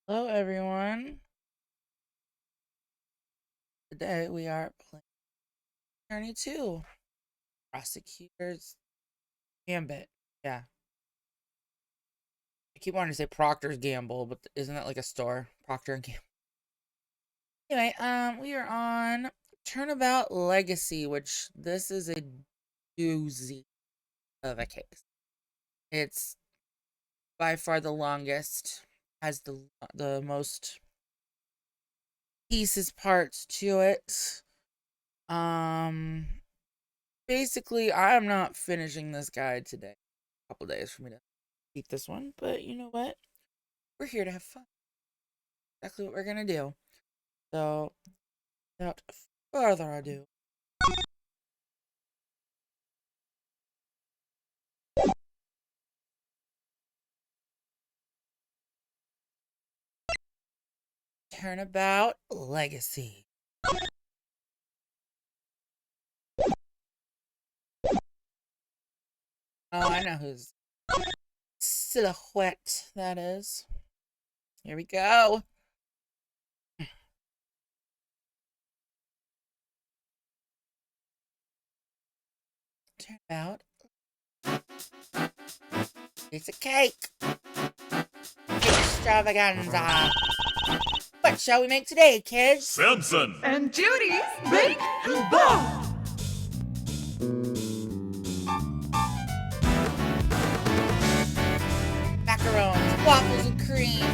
Hello, everyone. Today we are playing Journey 2 Prosecutor's Gambit. Yeah, I keep wanting to say Procter's Gamble, but isn't that like a store? Procter and Gamble. Anyway, we are on Turnabout Legacy, which this is a doozy of a case. It's by far the longest, has the most pieces, parts to it. Um, Basically, I'm not finishing this guide today. A couple days for me to beat this one, but you know what? We're here to have fun. Exactly what we're gonna do. So, without further ado, Turnabout Legacy. Oh, I know whose silhouette that is. Here we go. Turnabout. It's a cake. Extravaganza. What shall we make today, kids? Samson And Judy's Bake and Ball. Macarons, waffles and cream,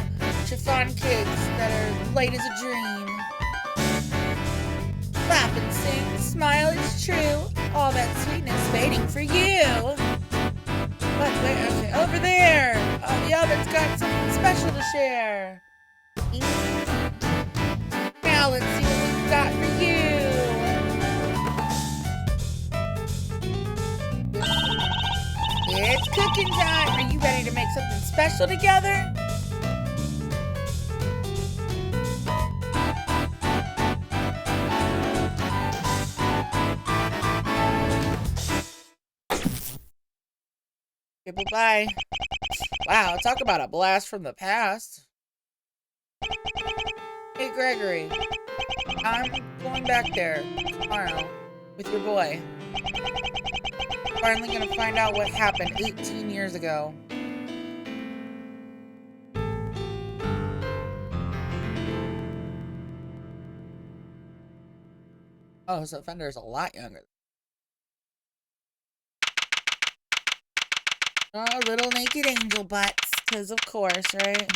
chiffon cakes that are light as a dream. Laugh and sing, smile, it's true. All that sweetness waiting for you. But wait, okay, over there. Oh, the oven's got something special to share. Now let's see what we've got for you. It's cooking time. Are you ready to make something special together? Okay, bye-bye. Wow, talk about a blast from the past. Hey, Gregory. I'm going back there tomorrow with your boy. Finally gonna find out what happened 18 years ago. Oh, so Fender is a lot younger. Oh, little naked angel butts, because of course, right?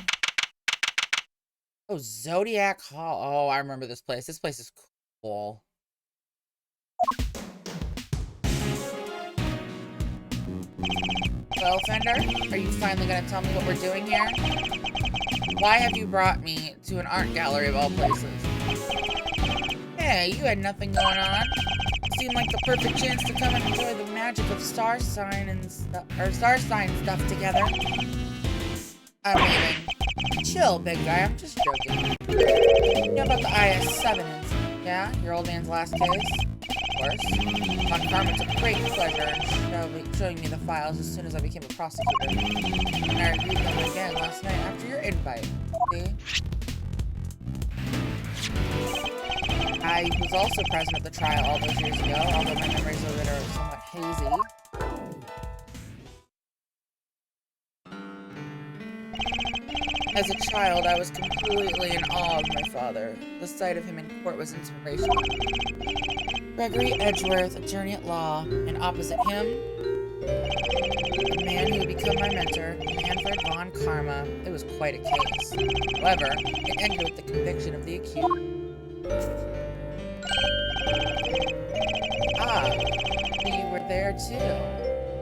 Oh, Zodiac Hall. Oh, I remember this place. This place is cool. Well, Fender, are you finally gonna tell me what we're doing here? Why have you brought me to an art gallery of all places? Hey, you had nothing going on. Seemed like the perfect chance to come and enjoy the magic of star sign stuff together. I'm leaving. Chill, big guy. I'm just joking. You know about the IS-7 incident, yeah? Your old man's last case? Of course. Von Karma took great pleasure in showing me the files as soon as I became a prosecutor. And I reviewed them again last night after your invite. See? I was also present at the trial all those years ago, although my memories of it are somewhat hazy. As a child, I was completely in awe of my father. The sight of him in court was inspirational. Gregory Edgeworth, attorney at law, and opposite him, a man who would become my mentor, Manfred von Karma. It was quite a case. However, it ended with the conviction of the accused. Ah, you were there too.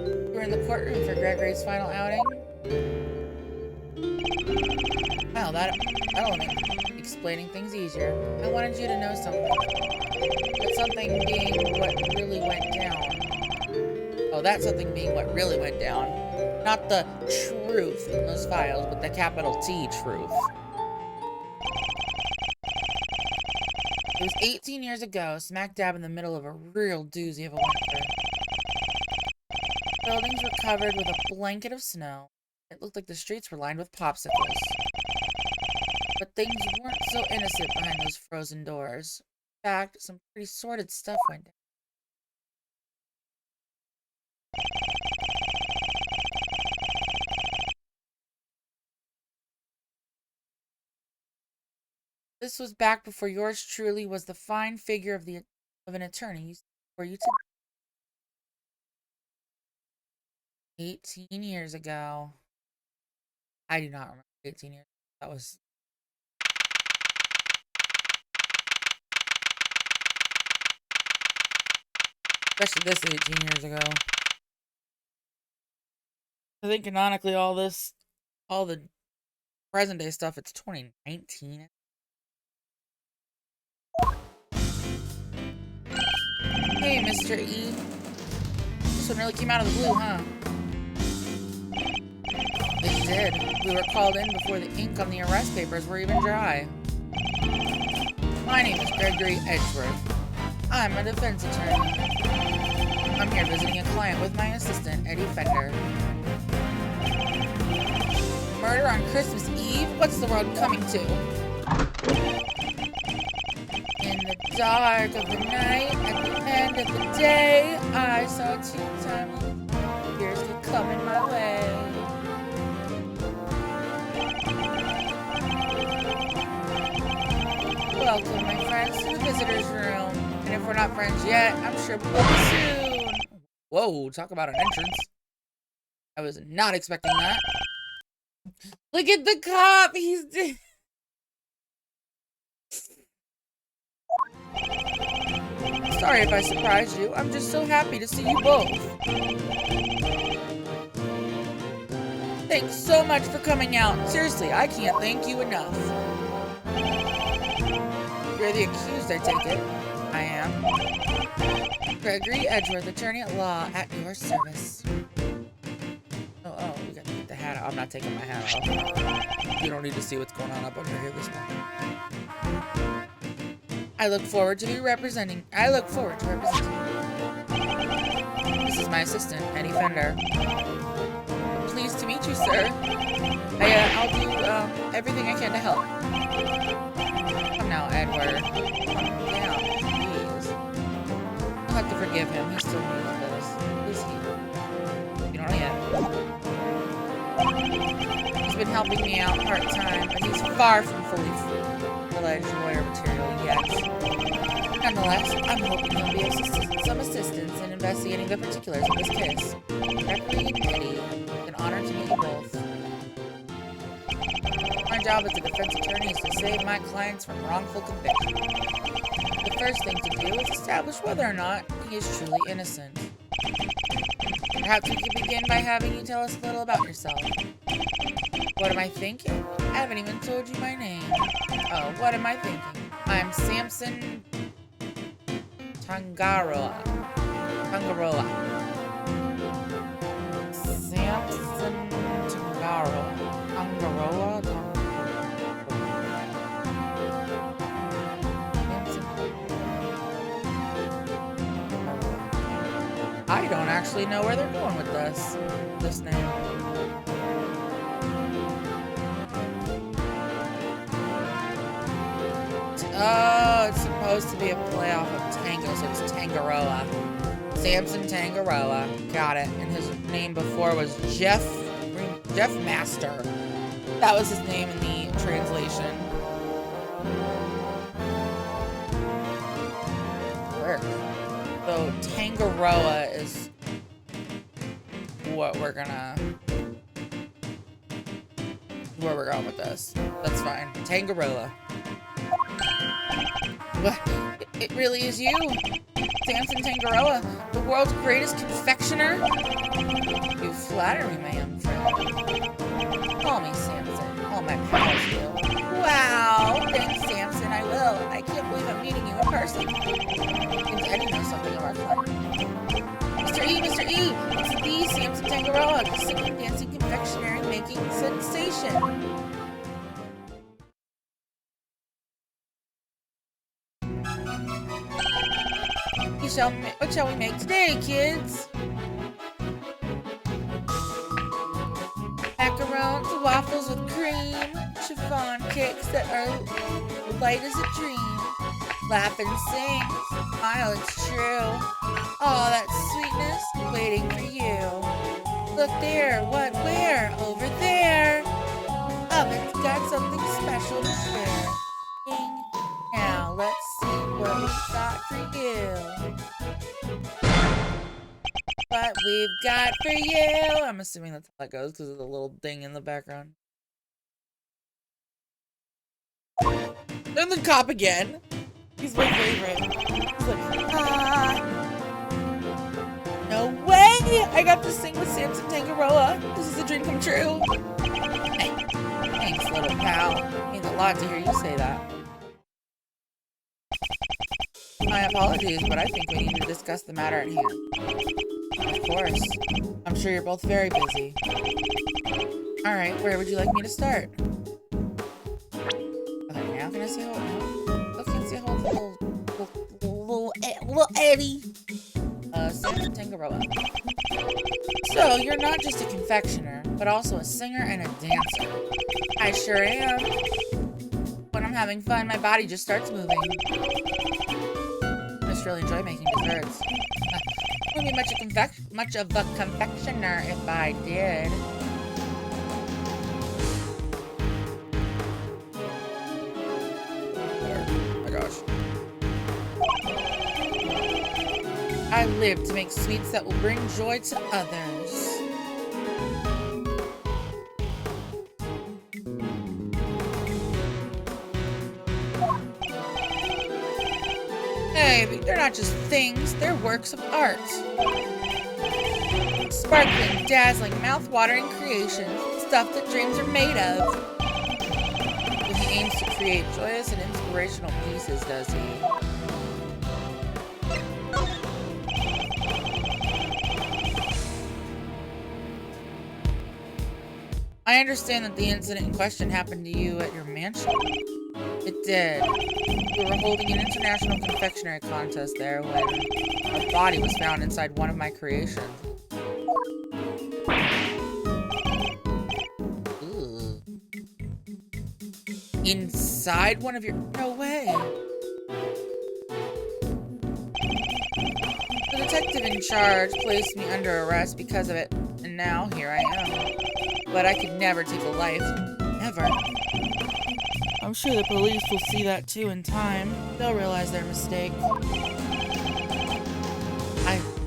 You were in the courtroom for Gregory's final outing? Well, that'll make explaining things easier. I wanted you to know something. That something being what really went down. Oh, that something being what really went down. Not the truth in those files, but the capital T truth. It was 18 years ago, smack dab in the middle of a real doozy of a winter. Buildings were covered with a blanket of snow. It looked like the streets were lined with popsicles. But things weren't so innocent behind those frozen doors. In fact, some pretty sordid stuff went down. This was back before yours truly was the fine figure of an attorney for you to 18 years ago. I do not remember 18 years. That was especially this 18 years ago. I think canonically all the present day stuff, it's 2019. Hey, Mr. E. This one really came out of the blue, huh? It did. We were called in before the ink on the arrest papers were even dry. My name is Gregory Edgeworth. I'm a defense attorney. I'm here visiting a client with my assistant, Eddie Fender. Murder on Christmas Eve? What's the world coming to? In the dark of the night, at the end of the day, I saw two timely figures get coming my way. Welcome, my friends, to the visitor's room. And if we're not friends yet, I'm sure we will be soon. Whoa, talk about an entrance. I was not expecting that. Look at the cop! He's dead. Sorry if I surprised you. I'm just so happy to see you both. Thanks so much for coming out. Seriously, I can't thank you enough. You're the accused, I take it. I am. Gregory Edgeworth, attorney at law, at your service. Oh, we gotta get the hat off. I'm not taking my hat off. You don't need to see what's going on up under here this morning. I look forward to representing you. This is my assistant, Eddie Fender. Pleased to meet you, sir. I'll do everything I can to help. Come now, Edward. Yeah, please. You'll have to forgive him. He still needs this. Is he? You don't know yet. He's been helping me out part-time, but he's far from fully fledged lawyer material yet. Nonetheless, I'm hoping you'll be of some assistance in investigating the particulars of this case. Gregory and Eddie, it's an honor to meet you both. My job as a defense attorney is to save my clients from wrongful conviction. The first thing to do is establish whether or not he is truly innocent. Perhaps we could begin by having you tell us a little about yourself. What am I thinking? I haven't even told you my name. Oh, what am I thinking? I'm Samson Tangaroa. Samson Tangaroa. I don't actually know where they're going with this name. Oh, it's supposed to be a playoff of Tango, so it's Tangaroa. Samson Tangaroa. Got it. And his name before was Jeff Master. That was his name in the translation. Where? So Tangaroa is what we're going with this. That's fine. Tangaroa. What? It really is you? Samson Tangaroa, the world's greatest confectioner? You flatter me, my young friend. Call me Samson. All my pals do. Wow! Thanks, Samson, I will. I can't believe I'm meeting you in person. Seems Eddie knows something of our client. Mr. E! It's the Samson Tangaroa, the singing, dancing, confectionery making sensation. What shall we make today, kids? Macarons, waffles with cream, chiffon on kicks that are light as a dream. Laugh and sing, smile, it's true. All that sweetness waiting for you. Look there, what, where? Over there. Oven's got something special to share. Now let's see what we've got for you. What we've got for you. I'm assuming that's how that goes because of the little ding in the background. And the cop again. He's my favorite. He's like, ah. No way! I got to sing with Samson Tangaroa. This is a dream come true. Hey, thanks, little pal. It means a lot to hear you say that. My apologies, but I think we need to discuss the matter at hand. Of course. I'm sure you're both very busy. Alright, where would you like me to start? Okay, now can I see how little Eddie. Samson Tangaroa. So, you're not just a confectioner, but also a singer and a dancer. I sure am. When I'm having fun, my body just starts moving. I just really enjoy making desserts. Wouldn't be much of a confectioner if I did. Oh my gosh. I live to make sweets that will bring joy to others. Hey, but they're not just things, they're works of art. Sparkling, dazzling, mouth-watering creations, stuff that dreams are made of. But he aims to create joyous and inspirational pieces, does he? I understand that the incident in question happened to you at your mansion. It did. We were holding an international confectionery contest there when a body was found inside one of my creations. Ooh. Inside one of your... No way. The detective in charge placed me under arrest because of it, and now here I am. But I could never take a life. Ever. I'm sure the police will see that too in time. They'll realize their mistake.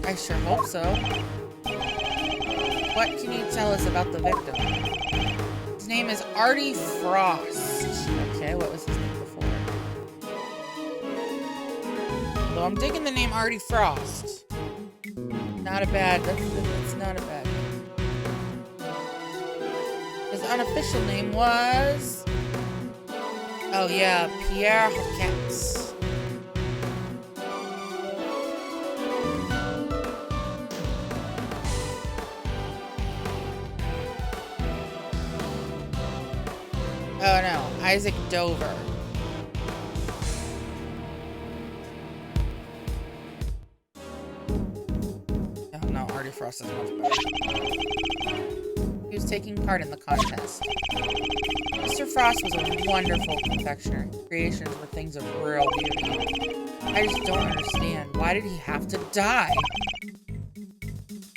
I sure hope so. What can you tell us about the victim? His name is Artie Frost. Okay, what was his name before? Well, I'm digging the name Artie Frost. Not a bad, that's not a bad name. His unofficial name was... Oh yeah, Pierre Hawkins. Oh no, Isaac Dover. Oh no, Artie Frost is much better. He was taking part in the contest. Mr. Frost was a wonderful confectioner. Creations were things of real beauty. I just don't understand. Why did he have to die?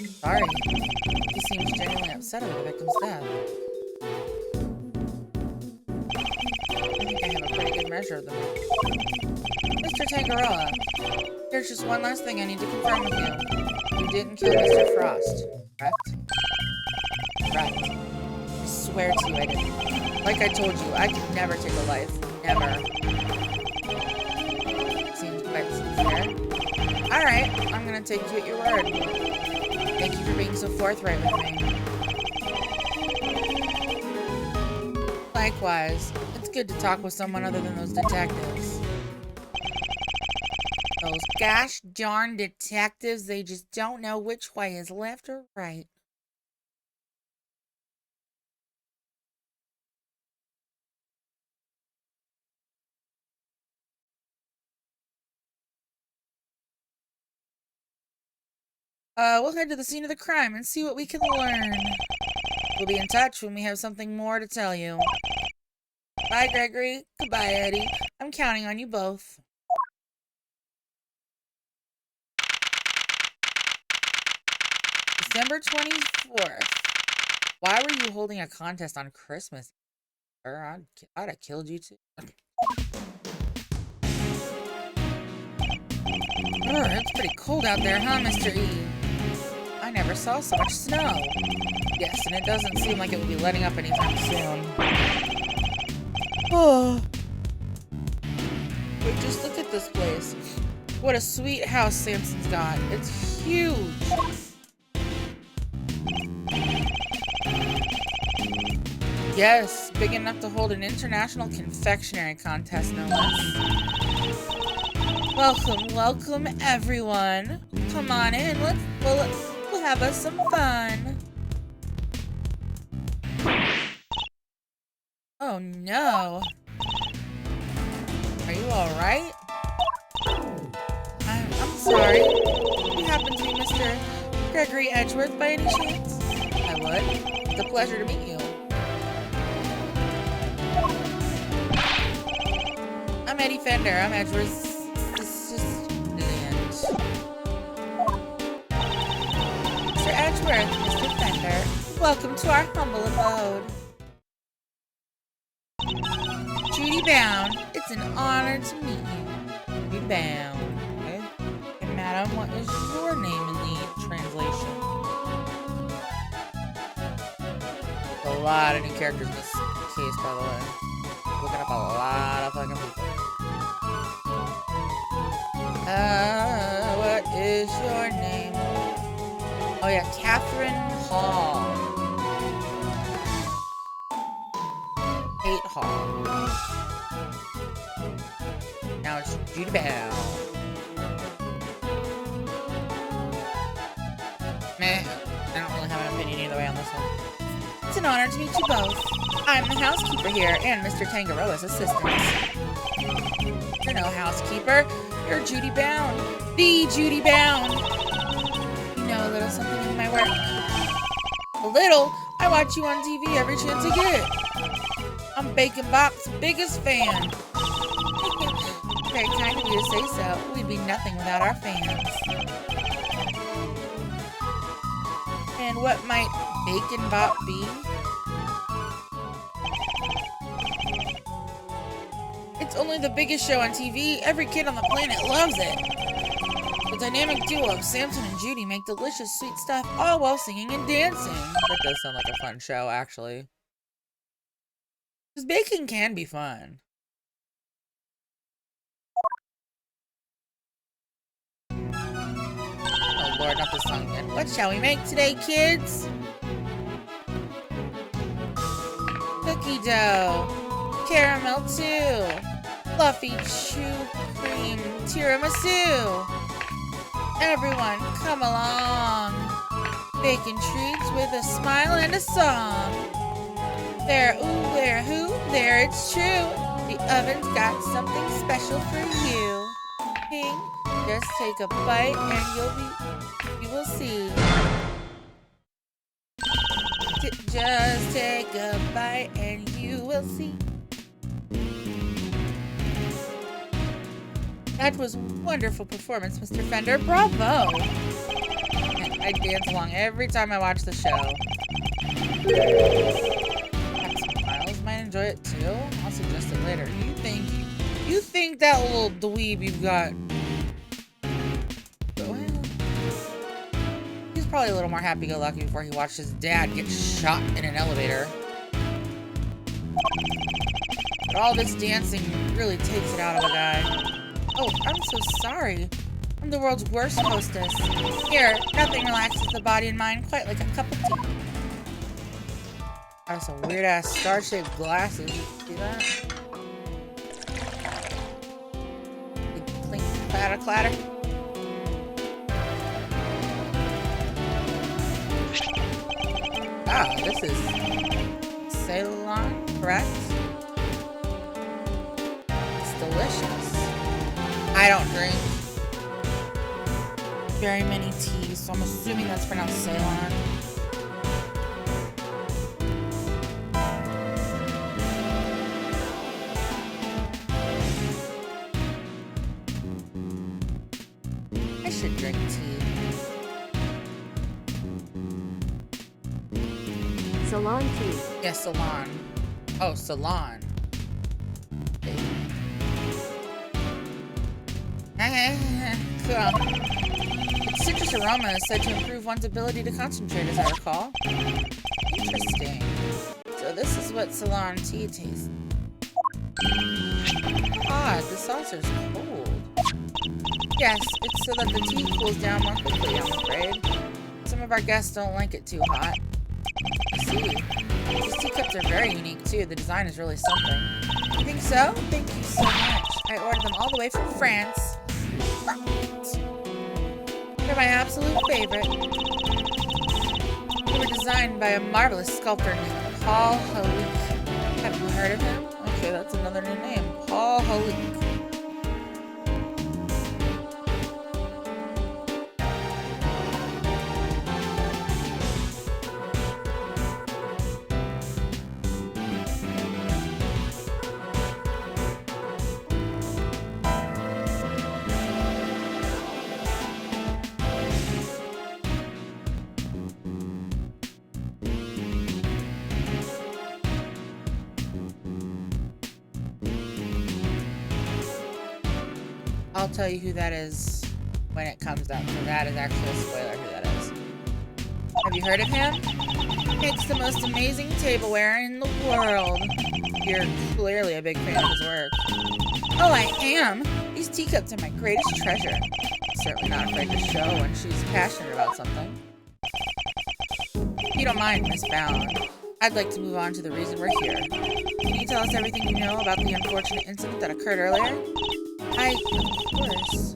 Sorry. He seems genuinely upset over the victim's death. I think I have a pretty good measure of the man. Mr. Tangaroa, there's just one last thing I need to confirm with you. You didn't kill Mr. Frost, correct? Correct. I swear to you I didn't. Like I told you, I could never take a life. Never. Seems quite sincere. Alright, I'm gonna take you at your word. Thank you for being so forthright with me. Likewise, it's good to talk with someone other than those detectives. Those gosh darn detectives, they just don't know which way is left or right. We'll head to the scene of the crime and see what we can learn. We'll be in touch when we have something more to tell you. Bye, Gregory. Goodbye, Eddie. I'm counting on you both. December 24th. Why were you holding a contest on Christmas? I'd have killed you too. It's pretty cold out there, huh, Mr. E? I never saw so much snow. Yes, and it doesn't seem like it will be letting up anytime soon. Oh. But just look at this place. What a sweet house Samson's got. It's huge. Yes, big enough to hold an international confectionery contest, no less. Welcome, everyone. Come on in. We'll have us some fun. Oh no. Are you all right? I'm sorry. You happen to be Mr. Gregory Edgeworth by any chance? I would. It's a pleasure to meet you. I'm Eddie Fender. I'm Edgeworth's assistant. Mr. Edgeworth, Mr. Fender, welcome to our humble abode. Judy Bound, it's an honor to meet you. Judy Bound. Okay. And madam, what is your name in the translation? A lot of new characters in this case, by the way. Looking up a lot of fucking people. What is your name? Oh yeah, Catherine Hall. Kate Hall. Now it's Judy Bell. Meh, I don't really have an opinion either way on this one. It's an honor to meet you both. I'm the housekeeper here and Mr. Tangaroa's assistant. You're no housekeeper. You're Judy Bound. The Judy Bound. You know a little something of my work. A little? I watch you on TV every chance I get. I'm Bacon Bop's biggest fan. Very kind of you to say so. We'd be nothing without our fans. And what might Bacon Bop be? It's only the biggest show on TV. Every kid on the planet loves it. The dynamic duo of Samson and Judy make delicious sweet stuff all while singing and dancing. That does sound like a fun show, actually. Because baking can be fun. Oh Lord, not this song again. What shall we make today, kids? Cookie dough. Caramel too. Fluffy chew cream tiramisu. Everyone, come along. Bacon treats with a smile and a song. There, ooh, there, who? There, it's true. The oven's got something special for you. Ping, just take a bite and you will see. Just take a bite and you will see. That was a wonderful performance, Mr. Fender. Bravo! I dance along every time I watch the show. Miles might enjoy it too. I'll suggest it later. You think that little dweeb you've got? Well, he's probably a little more happy-go-lucky before he watched his dad get shot in an elevator. But all this dancing really takes it out of a guy. Oh, I'm so sorry. I'm the world's worst hostess. Here, nothing relaxes the body and mind quite like a cup of tea. That's some weird-ass star-shaped glasses. See that? Big clink, clatter, clatter. Ah, this is Ceylon, correct? It's delicious. I don't drink very many teas, so I'm assuming that's pronounced Ceylon. should drink tea. Salon tea. Yeah, salon. Oh, salon. Cool. Its citrus aroma is said to improve one's ability to concentrate, as I recall. Interesting. So this is what salon tea tastes. Odd, the saucer's cold. Yes, it's so that the tea cools down more quickly, I'm afraid. Some of our guests don't like it too hot. I see. These teacups are very unique, too. The design is really something. You think so? Thank you so much. I ordered them all the way from France. They're my absolute favorite. They were designed by a marvelous sculptor named Paul Halik. Have you heard of him? Okay, that's another new name. Paul Halik. I'll tell you who that is when it comes up, so that is actually a spoiler who that is. Have you heard of him? Makes the most amazing tableware in the world. You're clearly a big fan of his work. Oh, I am! These teacups are my greatest treasure. Certainly not afraid to show when she's passionate about something. If you don't mind, Miss Bound, I'd like to move on to the reason we're here. Can you tell us everything you know about the unfortunate incident that occurred earlier? Of course.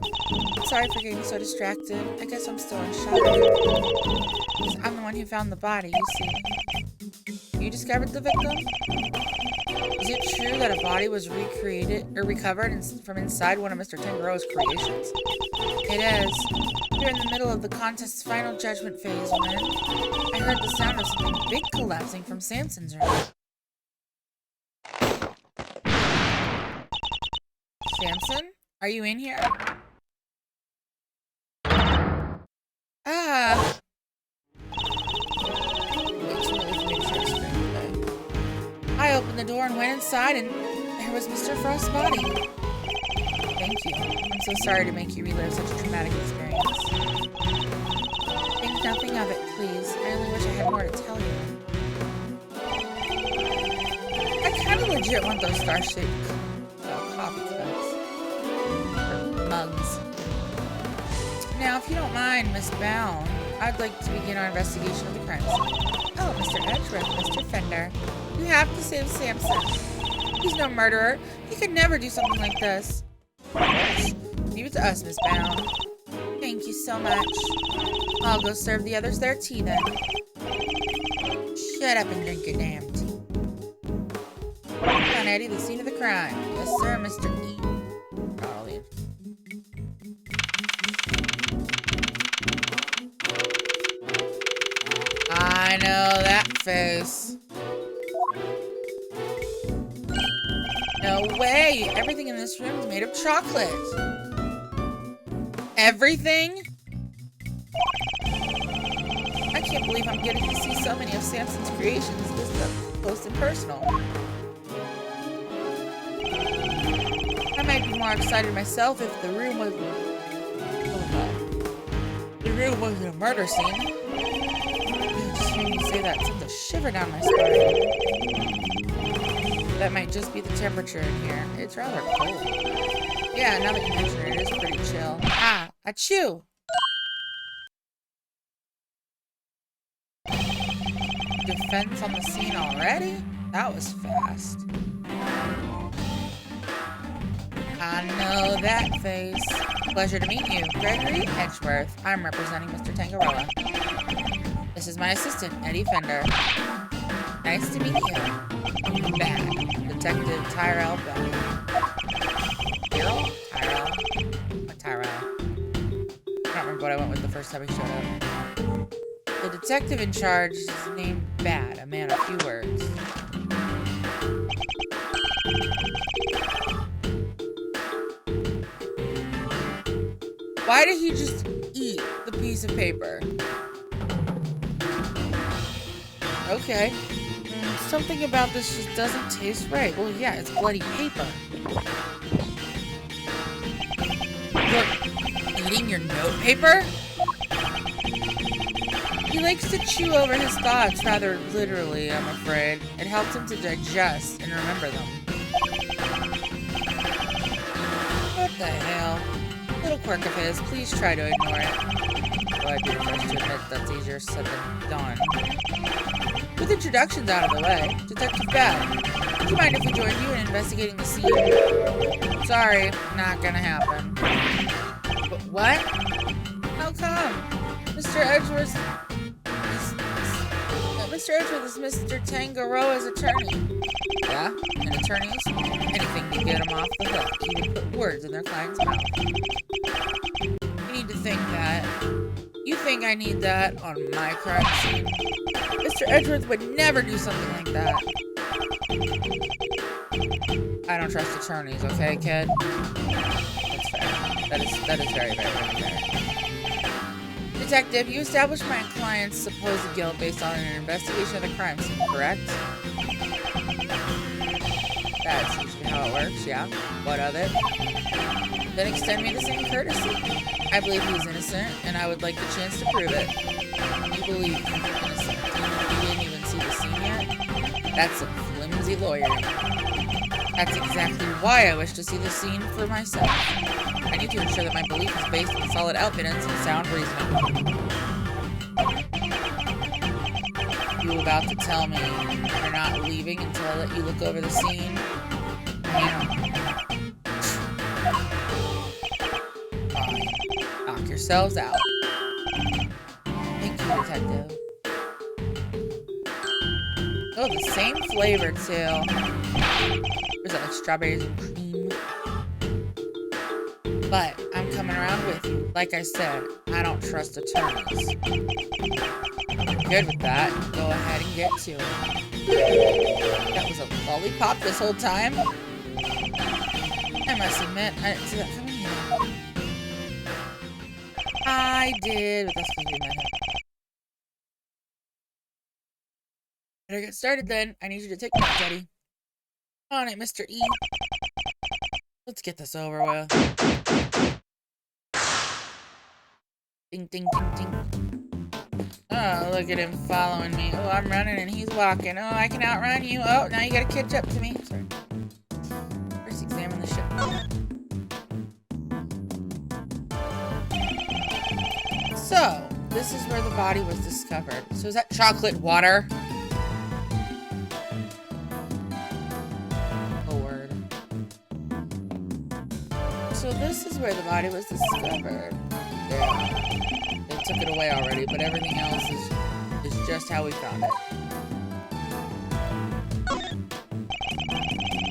Sorry for getting so distracted. I guess I'm still in shock. I'm the one who found the body, you see. You discovered the victim? Is it true that a body was recovered from inside one of Mr. Tangaroa's creations? It is. We're in the middle of the contest's final judgment phase when I heard the sound of something big collapsing from Samson's room. Samson? Are you in here? Ah! I opened the door and went inside, and there was Mr. Frost's body. Thank you. I'm so sorry to make you relive such a traumatic experience. Think nothing of it, please. I only wish I had more to tell you. I kind of legit want those star-shaped coffee cups. Or mugs. Now, if you don't mind, Miss Bound, I'd like to begin our investigation of the crime scene. Oh, Mr. Edgeworth, Mr. Fender. You have to save Samson. He's no murderer. He could never do something like this. Leave it to us, Miss Bound. Thank you so much. I'll go serve the others their tea then. Shut up and drink your damn tea. Come on, Eddie, the scene of the crime. Yes, sir, Mr. E. I'll leave. I know that face. No way! Everything in this room is made of chocolate. Everything? I can't believe I'm getting to see so many of Samson's creations this up close and personal. I might be more excited myself if the room was... The room wasn't a murder scene. Just hearing you say that sends a shiver down my spine. That might just be the temperature in here. It's rather cold. Yeah, now that you mention it, it is pretty chill. Ah, achoo! Defense on the scene already? That was fast. I know that face. Pleasure to meet you, Gregory Edgeworth. I'm representing Mr. Tangaroa. This is my assistant, Eddie Fender. Nice to meet you. Bad. Detective Tyrell Bell. Tyrell? What Tyrell? I don't remember what I went with the first time he showed up. The detective in charge is named Bad, a man of few words. Why did he just... paper. Okay. Something about this just doesn't taste right. Well, yeah, it's bloody paper. You're eating your notepaper? He likes to chew over his thoughts rather literally, I'm afraid. It helps him to digest and remember them. What the hell? Little quirk of his, please try to ignore it. Though I'd be the first to admit that's easier said than done. With introductions out of the way, Detective Bad, would you mind if we joined you in investigating the scene? Sorry, not gonna happen. But what? How come? Mr. Edgeworth is Mr. Tangaroa's attorney. Yeah? And attorneys? Anything to get them off the hook, even put words in their client's mouth. You need to think that. You think I need that on my crime scene? Mr. Edgeworth would never do something like that. I don't trust attorneys, okay, kid? That's fair. That is very, very, very fair. Detective, you established my client's supposed guilt based on an investigation of the crime scene, correct? That's usually how it works, yeah. What of it? Then extend me the same courtesy. I believe he's innocent, and I would like the chance to prove it. You believe he's innocent. You didn't even see the scene yet? That's some flimsy lawyering. That's exactly why I wish to see the scene for myself. I need to ensure that my belief is based on solid evidence and sound reasoning. You about to tell me you're not leaving until I let you look over the scene? Fine. Knock yourselves out. Thank you, Detective. Oh, the same flavor, too. Was that like strawberries and cream? But I'm coming around with you. Like I said, I don't trust attorneys. You're good with that. Go ahead and get to it. That was a lollipop this whole time? I must admit, I didn't see that coming here. I did, but that's because we met him. Better get started then. I need you to take that, Teddy. On it, Mr. E. Let's get this over with. Ding, ding, ding, ding. Oh, look at him following me. Oh, I'm running and he's walking. Oh, I can outrun you. Oh, now you gotta catch up to me. Sorry. First, examine the ship. So, this is where the body was discovered. So is that chocolate water? So this is where the body was discovered. Yeah. They took it away already, but everything else is just how we found it.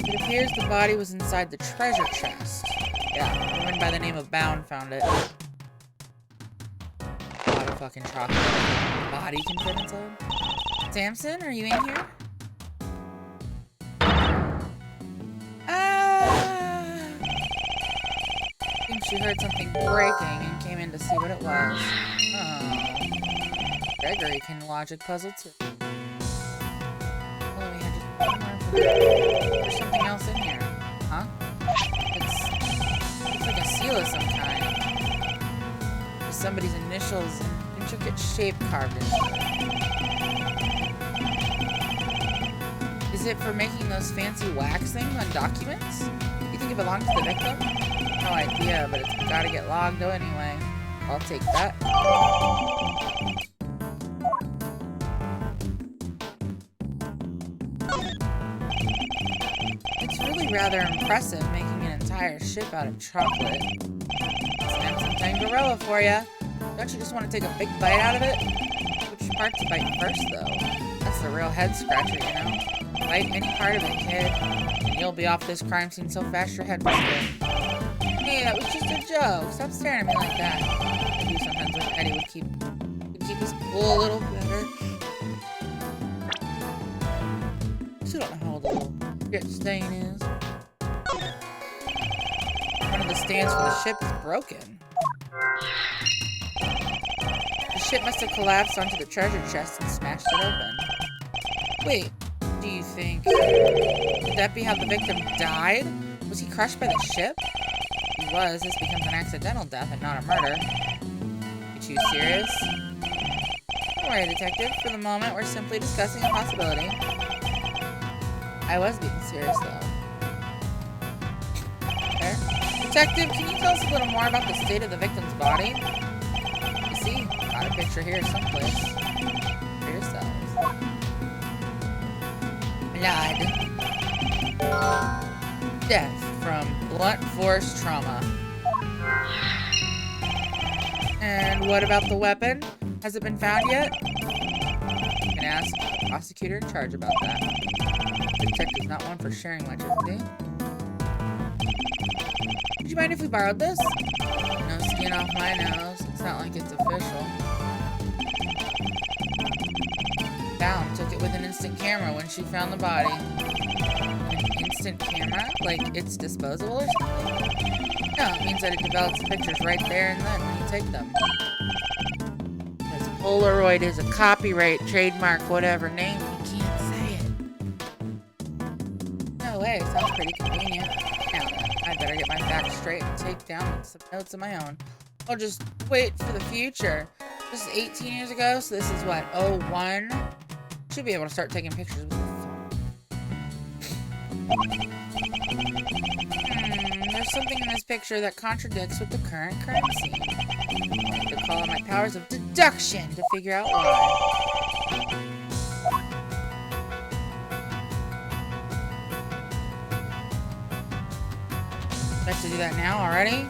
It appears the body was inside the treasure chest. Yeah, a woman by the name of Bound found it. A lot of fucking chocolate. Body can fit inside. Samson, are you in here? She heard something breaking and came in to see what it was. Oh. Gregory can logic puzzle too. Well, we had just there's something else in here. Huh? It's like a seal of some kind. With somebody's initials and intricate shape carved into it. Is it for making those fancy wax things on documents? You think it belongs to the victim? No idea, but it's gotta get logged though anyway. I'll take that. It's really rather impressive making an entire ship out of chocolate. Samson Tangaroa for ya. Don't you just want to take a big bite out of it? Which part to bite first though? That's the real head scratcher, you know? Bite any part of it, kid. And you'll be off this crime scene so fast your head will spin. Hey, that was just a joke. Stop staring at me like that. I do sometimes wish Eddie would keep his cool a little better. Still don't know how old the little shit stain is. One of the stands from the ship is broken. ship must have collapsed onto the treasure chest and smashed it open. Wait, do you think... Could that be how the victim died? Was he crushed by the ship? If he was, this becomes an accidental death and not a murder. You too serious? Don't worry, detective. For the moment, we're simply discussing a possibility. I was being serious, though. There. Detective, can you tell us a little more about the state of the victim's body? You see, got a picture here someplace. For yourselves. Blood. Death from blunt force trauma. And what about the weapon? Has it been found yet? You can ask the prosecutor in charge about that. The detective's not one for sharing much, isn't he? Would you mind if we borrowed this? No skin off my nose. It's not like it's official. Found took it with an instant camera when she found the body. An instant camera? Like it's disposable or something? No, it means that it develops pictures right there and then when you take them. Because Polaroid is a copyright, trademark, whatever name, you can't say it. No way, sounds pretty convenient. Now then, I'd better get my facts straight and take down some notes of my own. I'll just wait for the future. This is 18 years ago, so this is what, 01? Should be able to start taking pictures with the phone. There's something in this picture that contradicts with the current crime scene. I need to call on my powers of deduction to figure out why. I have to do that now already?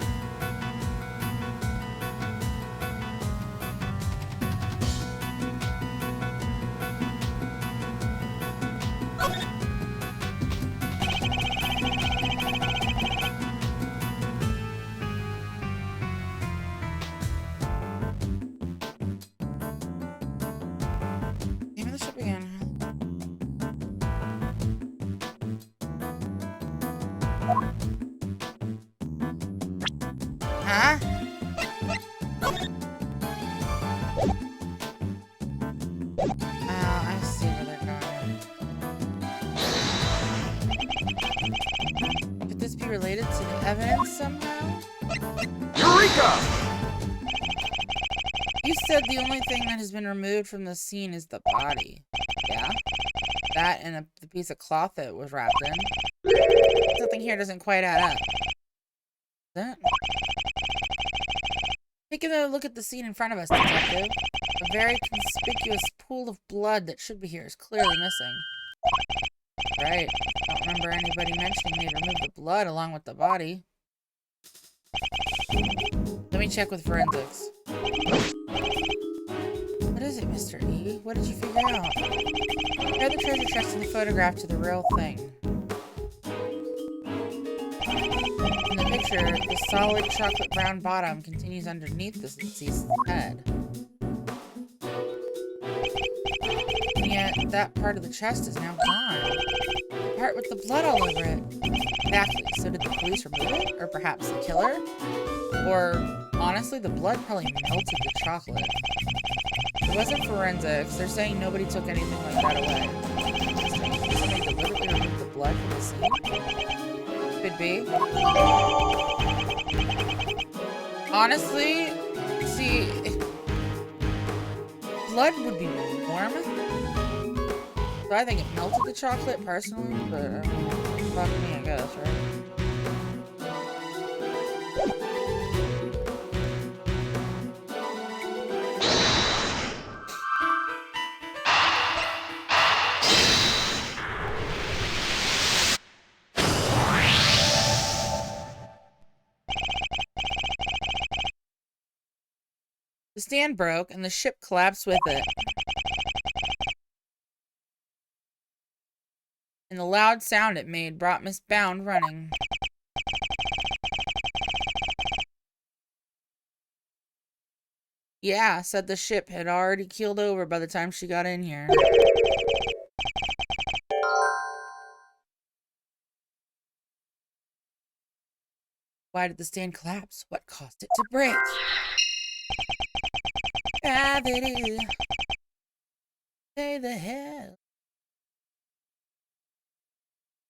Huh? I see where they're going. Could this be related to the evidence somehow? Eureka! You said the only thing that has been removed from the scene is the body. Yeah? That and the piece of cloth that it was wrapped in. Something here doesn't quite add up. That? Take a look at the scene in front of us, detective. A very conspicuous pool of blood that should be here is clearly missing. Right. I don't remember anybody mentioning they'd removed the blood along with the body. Let me check with forensics. What is it, Mr. E? What did you figure out? Compare the treasure chest in the photograph to the real thing. In the picture, the solid chocolate brown bottom continues underneath the deceased's head. And yet, that part of the chest is now gone. The part with the blood all over it. Exactly. So did the police remove it? Or perhaps the killer? Or, honestly, the blood probably melted the chocolate. It wasn't forensics. They're saying nobody took anything like that away. Somebody deliberately removed the blood from the scene? Could be. Honestly, see, blood would be warm. So I think it melted the chocolate personally, but fuck me, I guess, right? The stand broke, and the ship collapsed with it. And the loud sound it made brought Miss Bound running. Yeah, said the ship had already keeled over by the time she got in here. Why did the stand collapse? What caused it to break? Gravity. Stay the hell.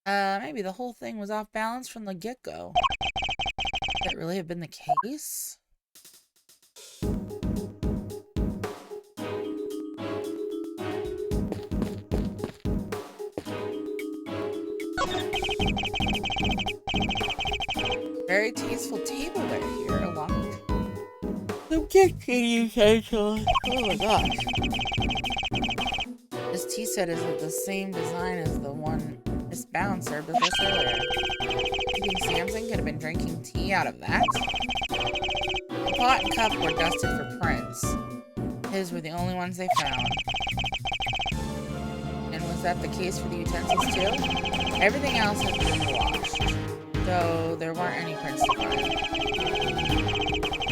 Maybe the whole thing was off balance from the get-go. Could that really have been the case? Very tasteful tableware here, along with some kitchen utensils. Oh my gosh. This tea set is of the same design as the one Miss Bound served with us earlier. You think Samson could have been drinking tea out of that? The pot and cup were dusted for prints. His were the only ones they found. And was that the case for the utensils too? Everything else has been washed, though there weren't any prints to find.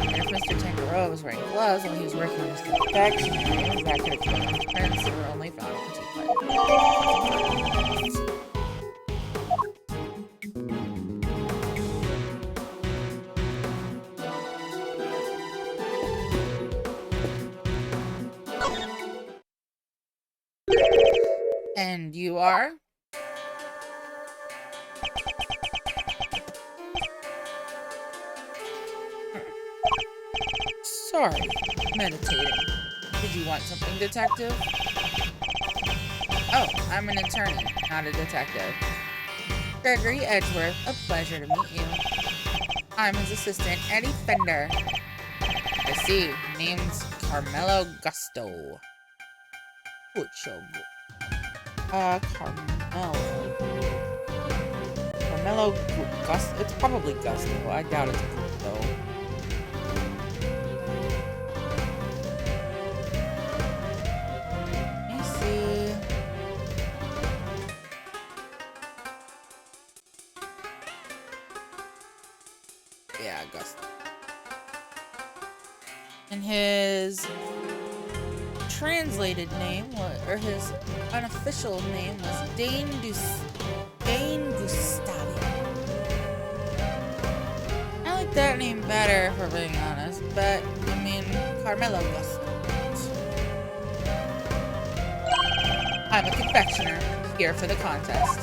And if Mr. Tangaroa was wearing gloves while he was working in his confectionery, that could explain the prints that were only found in the tea pipe. And you are? Sorry, meditating. Did you want something, detective? Oh, I'm an attorney, not a detective. Gregory Edgeworth, a pleasure to meet you. I'm his assistant, Eddie Fender. I see, name's Carmelo Gusto. Carmelo Gusto. It's probably Gusto. I doubt it's Gusto. Let me see. Yeah, Gusto. And his translated name, or his unofficial name, was Dane Gustavi. I like that name better, if we're being honest, but I mean, Carmelo Gusto. I'm a confectioner, here for the contest.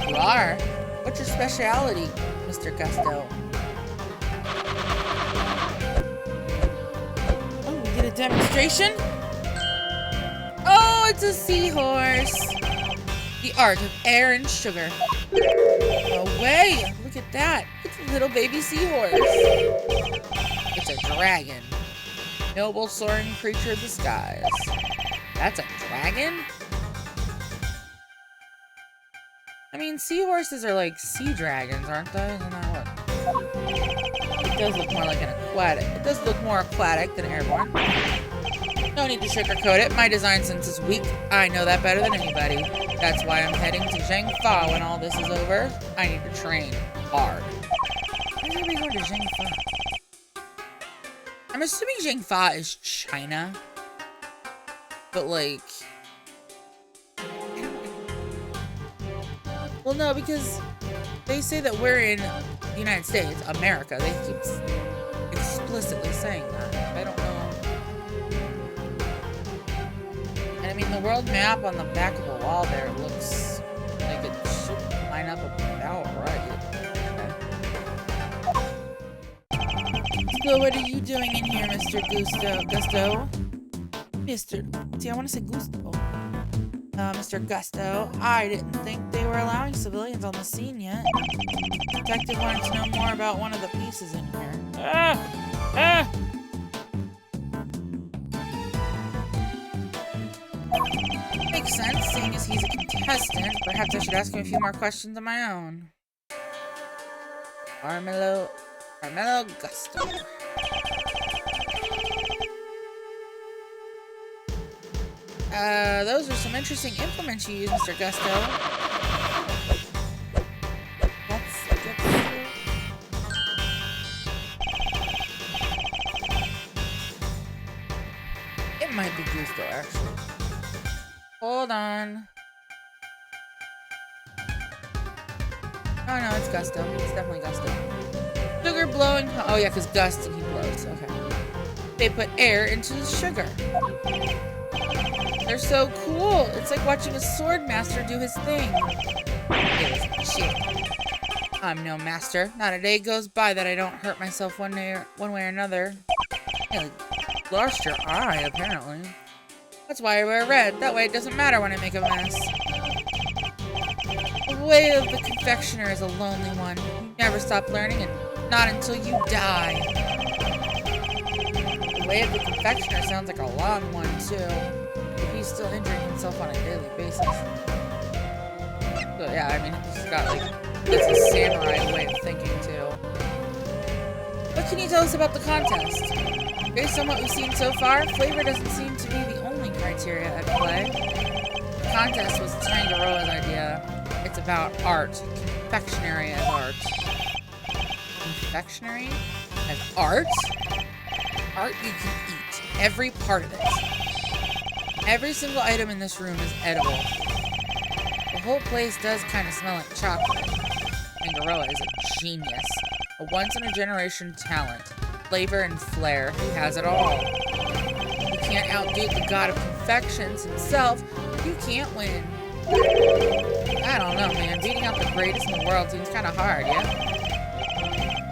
You are? What's your specialty, Mr. Gusto? Get a demonstration? Oh, it's a seahorse! The art of air and sugar. No way! Look at that! It's a little baby seahorse. It's a dragon. Noble soaring creature of the skies. That's a dragon? I mean, seahorses are like sea dragons, aren't they? Isn't that what? It does look more like an aquatic. It does look more aquatic than airborne. No need to sugarcoat it. My design sense is weak. I know that better than anybody. That's why I'm heading to Zhengfa when all this is over. I need to train hard. Why is everybody going to Zhengfa? I'm assuming Zhengfa is China. But like... Well, no, because they say that we're in the United States, America. They keep explicitly saying that. I don't know. And I mean, the world map on the back of the wall there looks like it should line up about right. Okay. So what are you doing in here, Mr. Gusto? See, I want to say Gusto. Mr. Gusto, I didn't think they were allowing civilians on the scene yet. Detective wanted to know more about one of the pieces in here. Makes sense, seeing as he's a contestant. Perhaps I should ask him a few more questions of my own. Carmelo Gusto. Those are some interesting implements you use, Mr. Gusto. It might be Gusto, actually. Hold on. Oh no, it's Gusto. It's definitely Gusto. Sugar blowing. Oh yeah, because Gust, he blows. Okay. They put air into the sugar. They're so cool. It's like watching a sword master do his thing. It was shit. I'm no master. Not a day goes by that I don't hurt myself one way or another. You lost your eye, apparently. That's why I wear red. That way it doesn't matter when I make a mess. The way of the confectioner is a lonely one. You never stop learning, and not until you die. The way of the confectioner sounds like a long one, too. If he's still injuring himself on a daily basis. So yeah, I mean, he's got like, it's a samurai way of thinking, too. What can you tell us about the contest? Based on what we've seen so far, flavor doesn't seem to be the only criteria at play. The contest was Tangaroa's idea. It's about art. Confectionery as art. Confectionery as art? Art you can eat. Every part of it. Every single item in this room is edible. The whole place does kind of smell like chocolate. Tangaroa is a genius. A once-in-a-generation talent. Flavor and flair. He has it all. You can't outdo the god of confections himself. You can't win. I don't know, man. Beating out the greatest in the world seems kind of hard, yeah?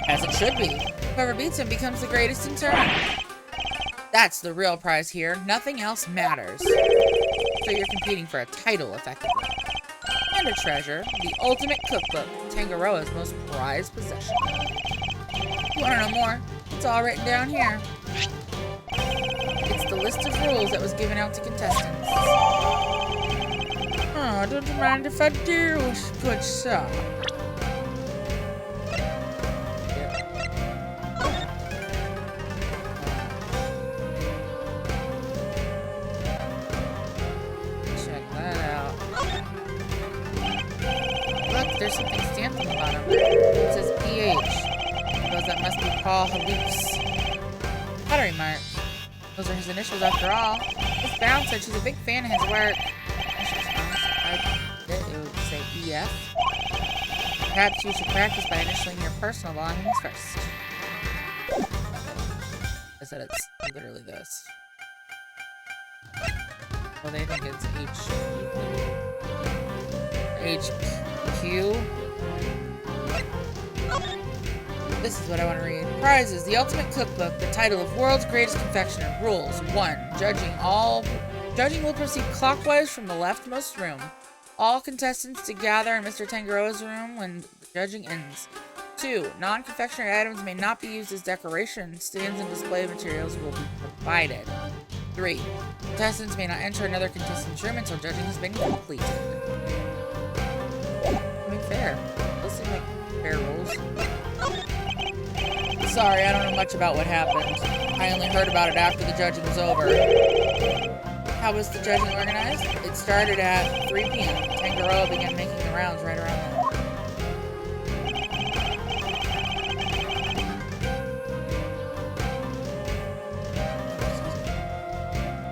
As it should be. Whoever beats him becomes the greatest in turn. That's the real prize here. Nothing else matters. So you're competing for a title, effectively. And a treasure. The ultimate cookbook. Tangaroa's most prized possession. You want to know more? It's all written down here. It's the list of rules that was given out to contestants. Oh, don't you mind if I do, good sir? Check that out. Look, there's something stamped on the bottom. It says PH. Those that must be Paul Haluk's pottery mark. Those are his initials after all. Miss Bound said she's a big fan of his work. It would say EF. Perhaps you should practice by initialing your personal belongings first. I said it's literally this. Well, they think it's HQ. This is what I want to read. Prizes. The Ultimate Cookbook. The title of World's Greatest Confectioner. Rules. 1. Judging will proceed clockwise from the leftmost room. All contestants to gather in Mr. Tangaroa's room when the judging ends. 2. Non-confectionery items may not be used as decoration. Stands and display materials will be provided. 3. Contestants may not enter another contestant's room until judging has been completed. I mean, fair. Those seem like fair rules. Sorry, I don't know much about what happened. I only heard about it after the judging was over. How was the judging organized? It started at 3 p.m. Tangaroa began making the rounds right around then.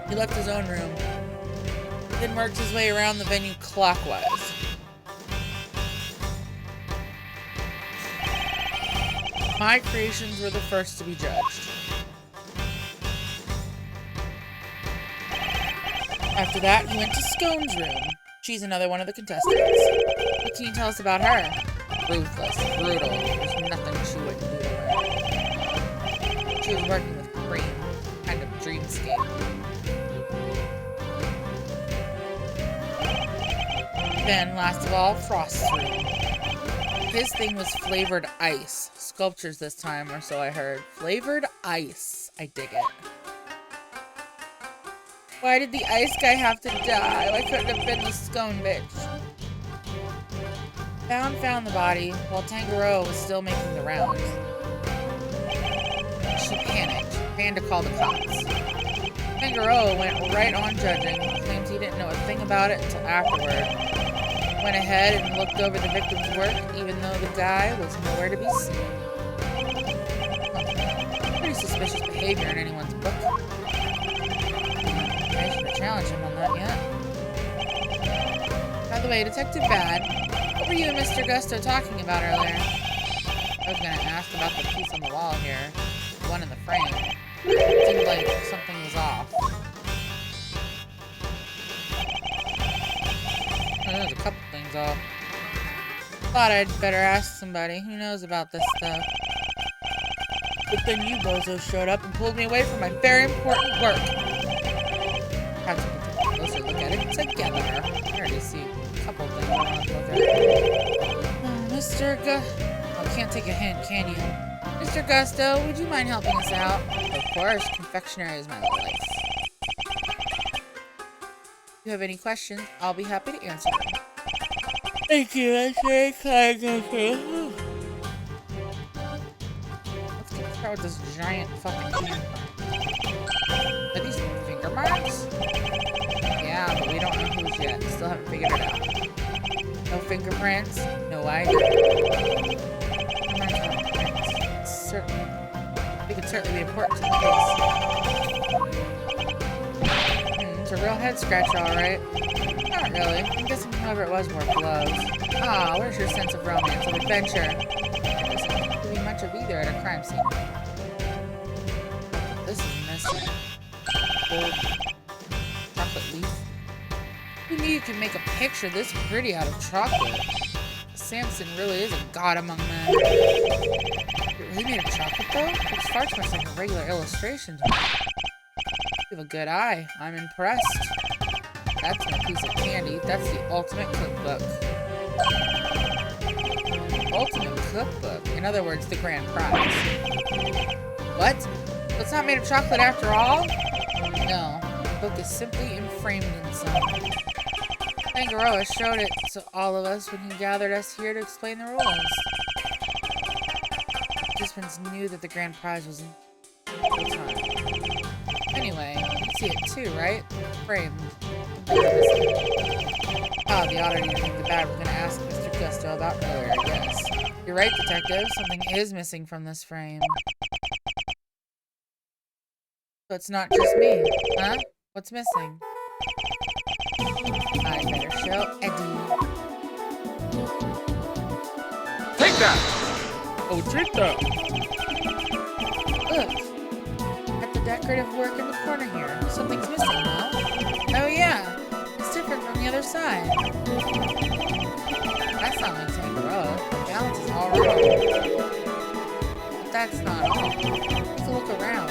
He left his own room, then worked his way around the venue clockwise. My creations were the first to be judged. After that, he went to Scone's room. She's another one of the contestants. What can you tell us about her? Ruthless, brutal. There's nothing she wouldn't do to her. She was working with cream. Kind of dreamscape. Then, last of all, Frost's room. His thing was flavored ice. Sculptures this time, or so I heard. Flavored ice. I dig it. Why did the ice guy have to die? Why couldn't it have been the scone bitch? Found the body while Tangaroa was still making the rounds. She panicked. Ran to call the cops. Tangaroa went right on judging. Claims he didn't know a thing about it until afterward. Went ahead and looked over the victim's work, even though the guy was nowhere to be seen. Pretty suspicious behavior in anyone's book. I should challenge him on that yet. By the way, Detective Bad, what were you and Mr. Gusto talking about earlier? I was gonna ask about the piece on the wall here. The one in the frame. It seemed like something was off. Oh, there's a couple things off. Thought I'd better ask somebody who knows about this stuff. But then you bozos showed up and pulled me away from my very important work. Have to take a closer look at it together. I already see a couple things I want to look at. Mr. Oh, can't take a hint, can you? Mr. Gusto, would you mind helping us out? Of course, confectionery is my life. If you have any questions, I'll be happy to answer them. Thank you, that's very kind of you. Let's start with this giant fucking hand. Are these finger marks? Yeah, but we don't know who's yet. Still haven't figured it out. No fingerprints? No idea. They could certainly be important to the case. It's a real head scratcher, alright. Not really. I'm guessing whoever it was wore gloves. Ah, where's your sense of romance and adventure? There doesn't seem to be much of either at a crime scene. This is messy. Gold. Chocolate leaf. Who knew you could make a picture this pretty out of chocolate? Samson really is a god among men. Is it really made of chocolate, though? It's far too much like a regular illustration to me. You have a good eye. I'm impressed. That's my piece of candy. That's the ultimate cookbook. Ultimate cookbook? In other words, the grand prize. What? It's not made of chocolate after all? No. The book is simply enframed in some. Tangaroa showed it to all of us when he gathered us here to explain the rules. Participants knew that the grand prize was in the time. Anyway, you see it too, right? Framed. Ah, the oddity I think the bad was gonna ask Mr. Gusto about earlier, I guess. You're right, detective. Something is missing from this frame. So it's not just me, huh? What's missing? I better show Eddie. Take that! Oh, take that! Look! At the decorative work in the corner here. Something's missing, no? Oh yeah! It's different from the other side. That's not like Tangaroa. The balance is all wrong. But that's not all. Take a look around.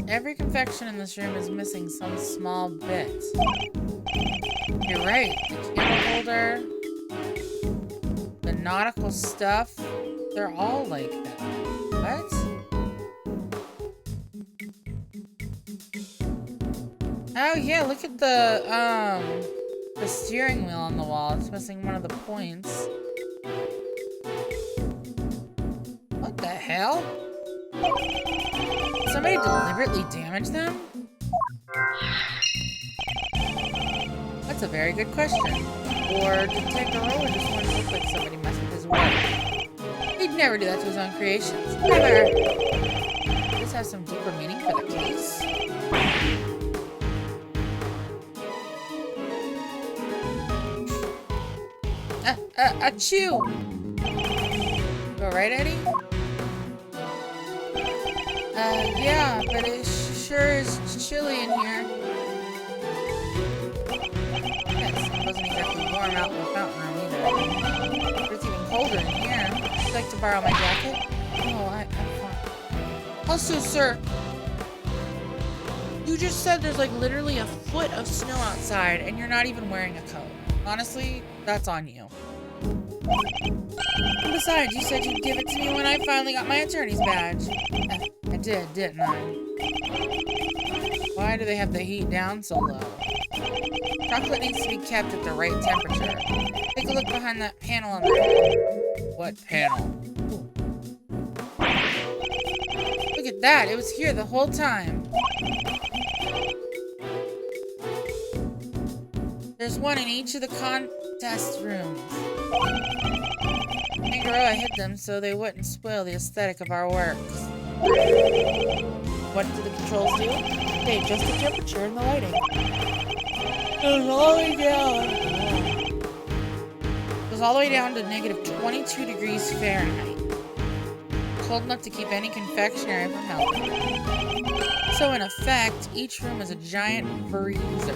Every confection in this room is missing some small bit. You're right. The candle holder, the nautical stuff, they're all like that. What? Oh yeah, look at the steering wheel on the wall. It's missing one of the points. What the hell? Somebody deliberately damaged them? That's a very good question. Or did Tangaroa just want to look like somebody messed with his work? He'd never do that to his own creations. Never! Does this have some deeper meaning for the case? Achoo! You alright, Eddie? Yeah, but it sure is chilly in here. Yes, it wasn't exactly warm out in the fountain room either. But it's even colder in here. Would you like to borrow my jacket? Oh, I'm fine. Also, sir, you just said there's like literally a foot of snow outside and you're not even wearing a coat. Honestly, that's on you. And besides, you said you'd give it to me when I finally got my attorney's badge. I did, didn't I? Why do they have the heat down so low? Chocolate needs to be kept at the right temperature. Take a look behind that panel on the wall. What panel? Look at that, it was here the whole time. There's one in each of the contest rooms. Tangaroa hid them so they wouldn't spoil the aesthetic of our works. What do the controls do? They adjust the temperature and the lighting. It was all the way down. It was all the way down to negative 22 degrees Fahrenheit. Cold enough to keep any confectionery from melting. So in effect, each room is a giant freezer.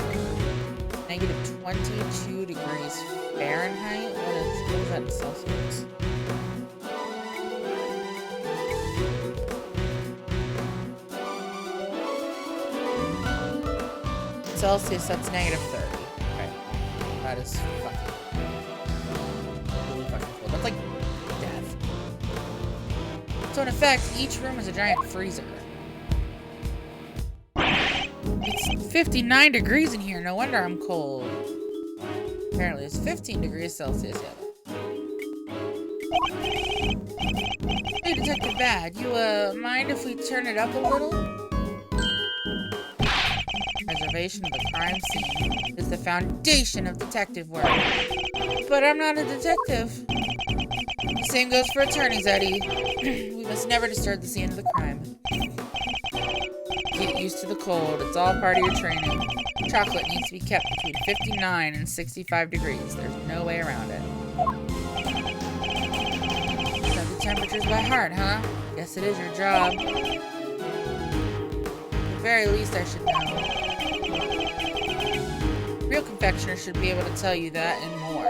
Negative 22 degrees Fahrenheit? What is that in Celsius? Celsius, that's negative 30. Okay. That is fucking really fucking cold. That's like death. So in effect, each room is a giant freezer. It's 59 degrees in here. No wonder I'm cold. Apparently it's 15 degrees Celsius. Yeah. Hey, Detective Bad, you mind if we turn it up a little? Preservation of the crime scene is the foundation of detective work. But I'm not a detective. The same goes for attorneys, Eddie. We must never disturb the scene of the crime. Get used to the cold. It's all part of your training. Chocolate needs to be kept between 59 and 65 degrees. There's no way around it. Set the temperatures by heart, huh? Guess it is your job. At the very least, I should know. Real confectioners should be able to tell you that and more.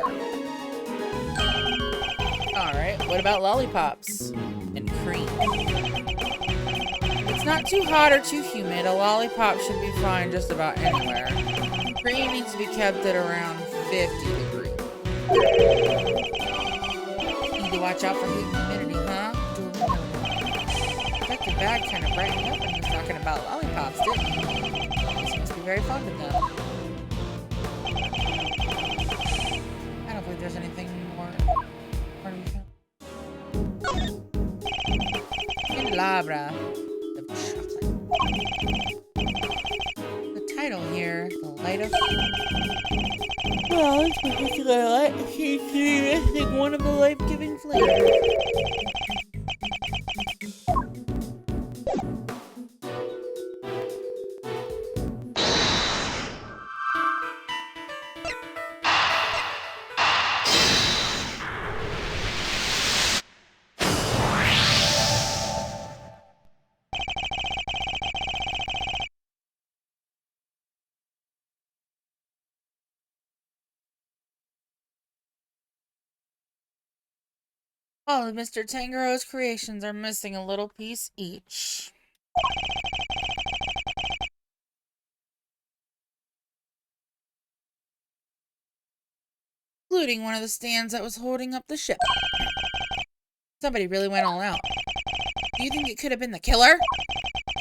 Alright, what about lollipops? And cream? It's not too hot or too humid. A lollipop should be fine just about anywhere. Cream needs to be kept at around 50 degrees. Need to watch out for heat and humidity, huh? Detective Bad kind of brightened up when he was talking about lollipops, didn't he? This must be very fun to them. I don't believe there's anything more. Where do we go? Candelabra. The title here, The Light of... Well, this particular light seems to be missing one of the life-giving flavors. All of Mr. Tangero's creations are missing a little piece each. Including one of the stands that was holding up the ship. Somebody really went all out. Do you think it could have been the killer?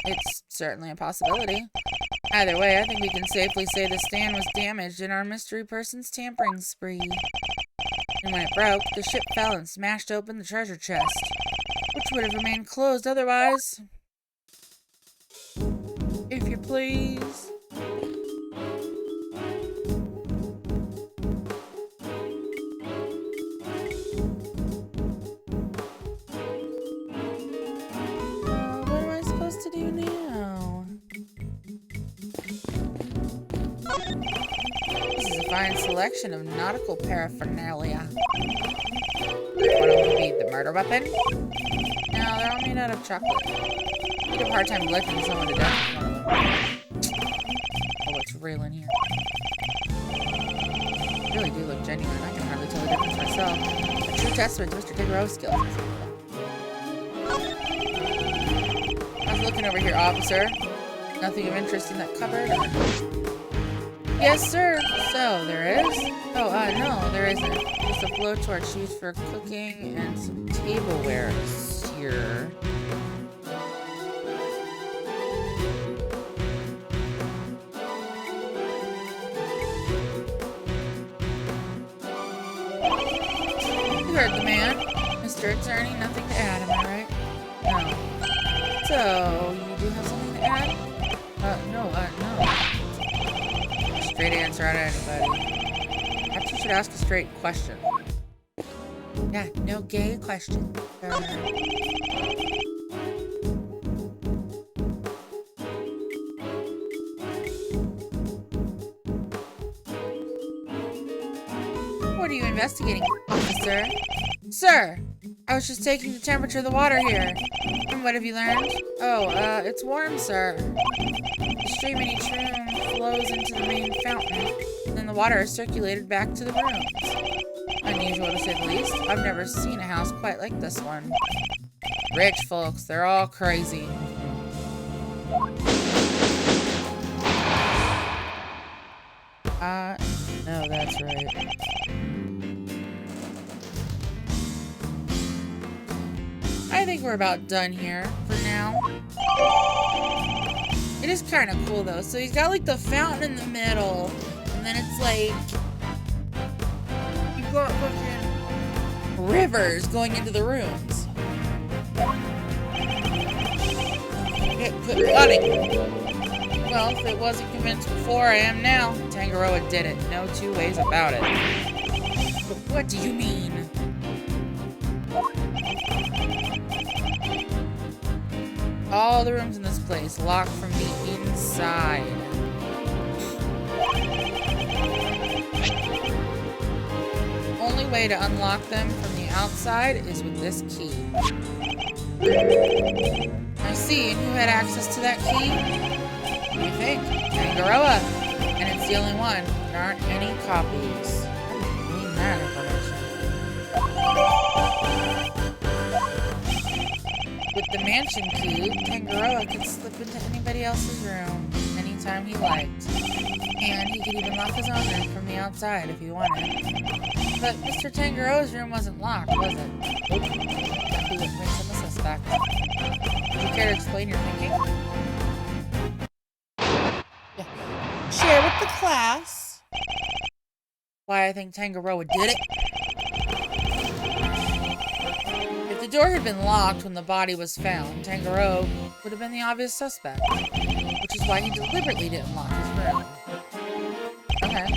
It's certainly a possibility. Either way, I think we can safely say the stand was damaged in our mystery person's tampering spree. And when it broke, the ship fell and smashed open the treasure chest, which would have remained closed otherwise. If you please. What am I supposed to do now? This is a fine selection of nautical paraphernalia. One of them could be the murder weapon. No, they're all made out of chocolate. You'd have a hard time lifting someone to death with one of them. Oh, it's real in here. They really do look genuine. I can hardly tell the difference myself. A true testament to Mr. Tangero's skills. I was looking over here, officer. Nothing of interest in that cupboard? Yes, sir. So, there is? Oh, no, there isn't. Just a blowtorch used for cooking and some tableware here. You heard the man. Mr. Attorney, nothing to add, am I right? No. So, you do have something to add? No. Straight answer out of anybody. Perhaps you should ask a straight question. Yeah, no gay question. What are you investigating, officer? Sir, I was just taking the temperature of the water here. And what have you learned? Oh, it's warm, sir. The stream in each room flows into the main fountain, and then the water is circulated back to the rooms. Unusual to say the least. I've never seen a house quite like this one. Rich folks, they're all crazy. No, that's right. I think we're about done here for now. It is kind of cool though. So he's got like the fountain in the middle, and then it's like you've got fucking rivers going into the rooms. Quit cutting. Well, if it wasn't convinced before, I am now. Tangaroa did it. No two ways about it. But what do you mean? All the rooms in this place locked from the inside. Only way to unlock them from the outside is with this key. I see, and who had access to that key? What do you think? Tangaroa. And it's the only one. There aren't any copies. I didn't mean that information. With the mansion key, Tangaroa could slip into anybody else's room anytime he liked. And he could even lock his own room from the outside if he wanted. But Mr. Tangaroa's room wasn't locked, was it? Nope. Exactly what makes him a suspect. Would you care to explain your thinking? Share with the class why I think Tangaroa did it. If the door had been locked when the body was found, Tangaroa would have been the obvious suspect, which is why he deliberately didn't lock his room. Okay.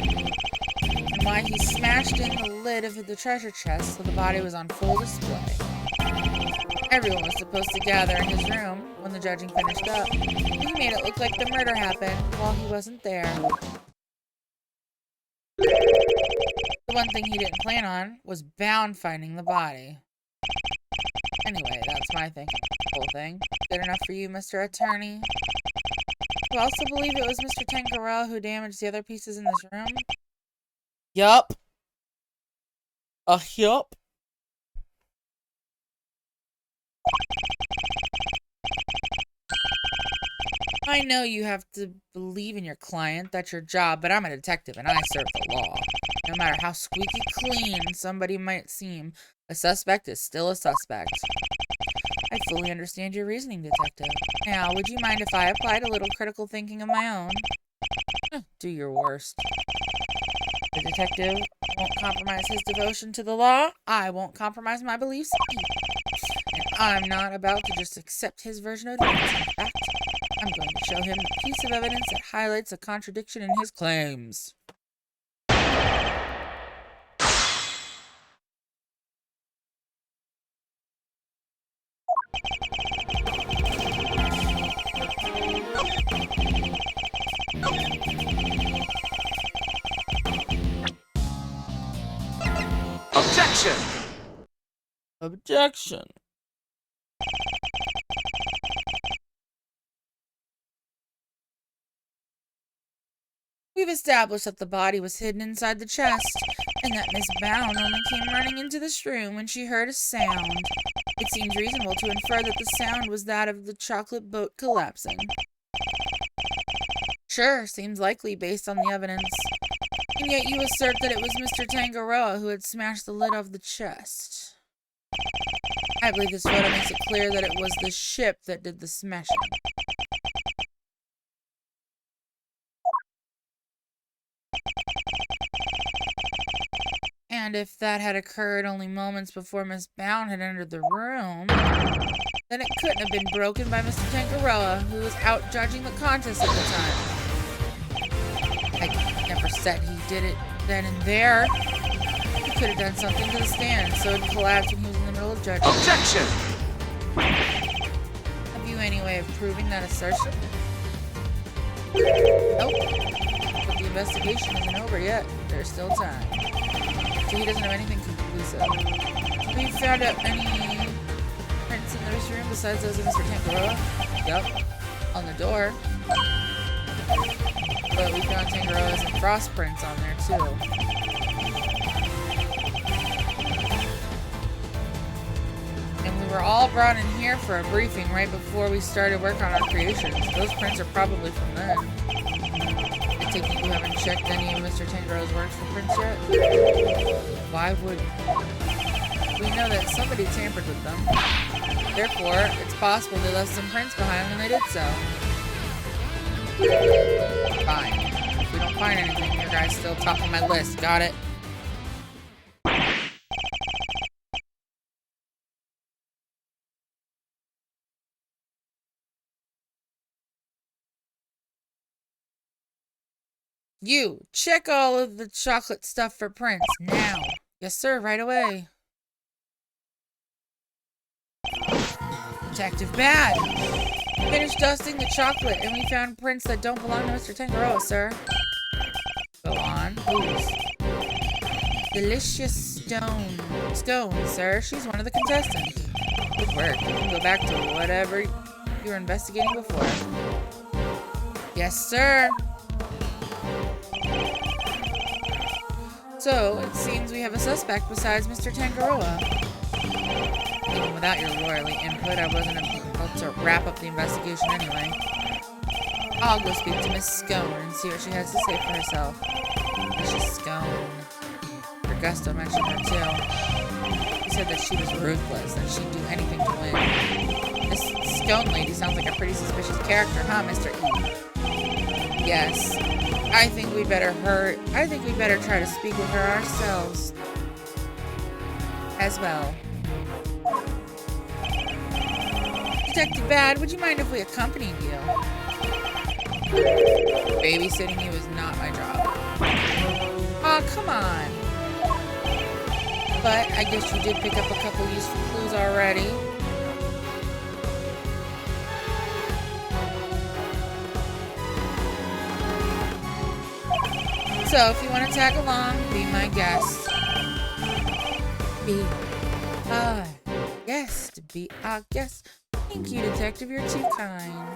And why he smashed in the lid of the treasure chest so the body was on full display. Everyone was supposed to gather in his room when the judging finished up. He made it look like the murder happened while he wasn't there. The one thing he didn't plan on was Bound finding the body. Anyway, that's my thinking. Whole thing. Good enough for you, Mr. Attorney? You also believe it was Mr. Tangaroa who damaged the other pieces in this room? Yup. Yup. I know you have to believe in your client, that's your job, but I'm a detective and I serve the law. No matter how squeaky clean somebody might seem, a suspect is still a suspect. I fully understand your reasoning, detective. Now, would you mind if I applied a little critical thinking of my own? Do your worst. The detective won't compromise his devotion to the law. I won't compromise my beliefs either. And I'm not about to just accept his version of events. In fact, I'm going to show him a piece of evidence that highlights a contradiction in his claims. Objection! Objection. We've established that the body was hidden inside the chest, and that Miss Bound only came running into this room when she heard a sound. It seems reasonable to infer that the sound was that of the chocolate boat collapsing. Sure, seems likely based on the evidence. And yet you assert that it was Mr. Tangaroa who had smashed the lid of the chest. I believe this photo makes it clear that it was the ship that did the smashing. And if that had occurred only moments before Miss Bound had entered the room, then it couldn't have been broken by Mr. Tangaroa, who was out judging the contest at the time. I never said he did it then and there. He could have done something to the stand, so it collapsed when he was in the middle of judging. Objection! Have you any way of proving that assertion? Nope. But the investigation isn't over yet. There's still time. so he doesn't have anything conclusive. Have you found out any prints in this room besides those of Mr. Tangaroa? Yep. On the door. But we found Tangaroa's and frost prints on there too. And we were all brought in here for a briefing right before we started work on our creations. Those prints are probably from then. I take it you haven't checked any of Mr. Tangaroa's works for prints yet? Why would... We know that somebody tampered with them. Therefore, it's possible they left some prints behind when they did so. Fine. If we don't find anything, your guy's still top of my list. Got it? You, check all of the chocolate stuff for prints, now. Yes, sir, right away. Detective Bad! Finished dusting the chocolate, and we found prints that don't belong to Mr. Tangaroa, sir. Go on. Who's? Delicious Scone, sir. She's one of the contestants. Good work. You can go back to whatever you were investigating before. Yes, sir. So, it seems we have a suspect besides Mr. Tangaroa. Even without your lawyerly input, I wasn't able to wrap up the investigation anyway. I'll go speak to Miss Scone and see what she has to say for herself. Mrs. Scone. Augusto mentioned her too. He said that she was ruthless, that she'd do anything to win. This Scone lady sounds like a pretty suspicious character, huh, Mr. E? Yes. I think we'd better try to speak with her ourselves. As well. Detective Bad, would you mind if we accompanied you? Babysitting you is not my job. Aw, come on. But I guess you did pick up a couple useful clues already. So, if you want to tag along, be my guest. Be our guest. Be our guest. Thank you, Detective. You're too kind.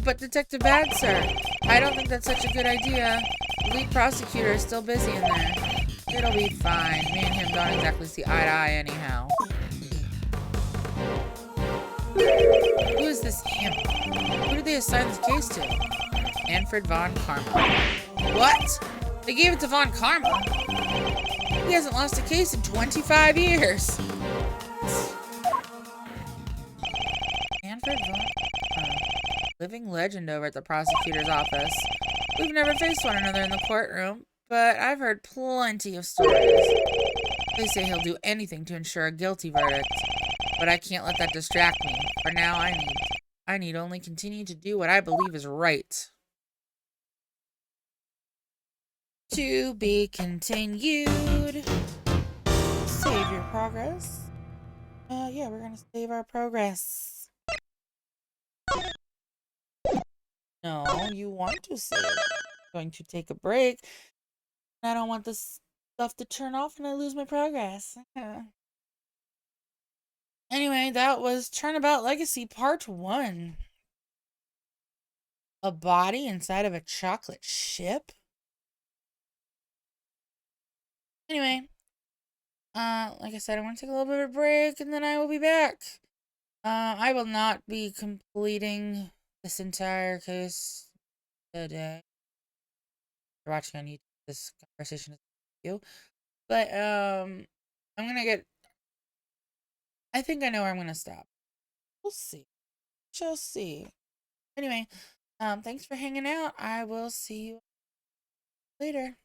But Detective Bad, sir, I don't think that's such a good idea. The lead prosecutor is still busy in there. It'll be fine. Me and him don't exactly see eye to eye anyhow. Who is this him? Who did they assign this case to? Manfred von Karma. What? They gave it to von Karma? He hasn't lost a case in 25 years. Manfred von living legend over at the prosecutor's office. We've never faced one another in the courtroom, but I've heard plenty of stories. They say he'll do anything to ensure a guilty verdict, but I can't let that distract me. For now, I need only continue to do what I believe is right. To be continued. Save your progress. Yeah, we're gonna save our progress. No, you want to save. Going to take a break. I don't want this stuff to turn off and I lose my progress. Yeah. Anyway, that was Turnabout Legacy Part 1. A body inside of a chocolate ship? Anyway, like I said, I want to take a little bit of a break and then I will be back. I will not be completing this entire case today. If you're watching on YouTube, this conversation is with you. But, I'm gonna get... I think I know where I'm gonna stop. We'll see. Shall see. Anyway, thanks for hanging out. I will see you later.